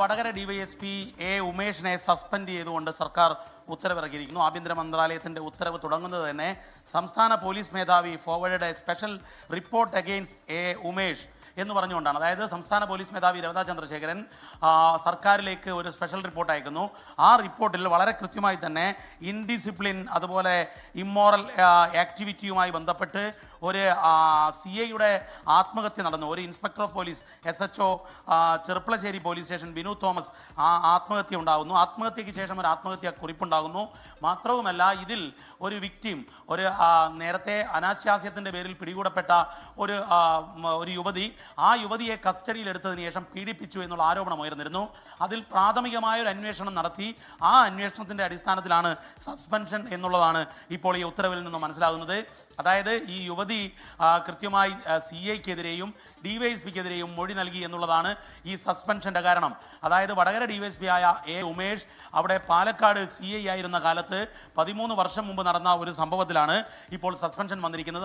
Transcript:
Vadakara DYSP A ഉമേഷിനെ suspend ചെയ്തുകൊണ്ട് സർക്കാർ ഉത്തരവിറക്കിയിരിക്കുന്നു. ആഭ്യന്തര മന്ത്രാലയത്തിന്റെ ഉത്തരവ് തുടങ്ങുന്നത് തന്നെ സംസ്ഥാന പോലീസ് മേധാവി forward special report against A Umesh എന്ന് പറഞ്ഞുകൊണ്ടാണ്. അതായത് സംസ്ഥാന പോലീസ് മേധാവി രവത ചന്ദ്രശേഖരൻ സർക്കാരിലേക്ക് ഒരു സ്പെഷ്യൽ റിപ്പോർട്ട് അയക്കുന്നു. ആ റിപ്പോർട്ടിൽ വളരെ കൃത്യമായി തന്നെ ഇൻഡിസിപ്ലിൻ അതുപോലെ ഇമ്മോറൽ ആക്ടിവിറ്റിയുമായി ബന്ധപ്പെട്ട് ഒരു CIയുടെ ആത്മഹത്യ നടന്നു. ഒരു inspector of police SHO Cherpulassery police station Binu Thomas ആത്മഹത്യ ഉണ്ടാകുന്നു. ആത്മഹത്യയ്ക്ക് ശേഷം ഒരു ആത്മഹത്യ കുറിപ്പുണ്ടാകുന്നു. മാത്രവുമല്ല, ഇതിൽ ഒരു വിക്ടിം, ഒരു നേരത്തെ അനാശാസ്യത്തിൻ്റെ പേരിൽ പിടികൂടപ്പെട്ട ഒരു യുവതി, ആ യുവതിയെ കസ്റ്റഡിയിലെടുത്തതിന് ശേഷം പീഡിപ്പിച്ചു എന്നുള്ള ആരോപണം ഉയർന്നിരുന്നു. അതിൽ പ്രാഥമികമായ ഒരു അന്വേഷണം നടത്തി. ആ അന്വേഷണത്തിൻ്റെ അടിസ്ഥാനത്തിലാണ് സസ്പെൻഷൻ എന്നുള്ളതാണ് ഇപ്പോൾ ഈ ഉത്തരവിൽ നിന്ന് മനസ്സിലാകുന്നത്. അതായത് ഈ യുവതി കൃത്യമായി CIക്കെതിരെയും DYSPക്കെതിരെയും മൊഴി നൽകി എന്നുള്ളതാണ് ഈ സസ്പെൻഷന്റെ കാരണം. അതായത് വടകര DYSP ആയ എ ഉമേഷ് അവിടെ പാലക്കാട് CI ആയിരുന്ന കാലത്ത് 13 വർഷം മുമ്പ് നടന്ന ഒരു സംഭവത്തിലാണ് ഇപ്പോൾ സസ്പെൻഷൻ വന്നിരിക്കുന്നത്.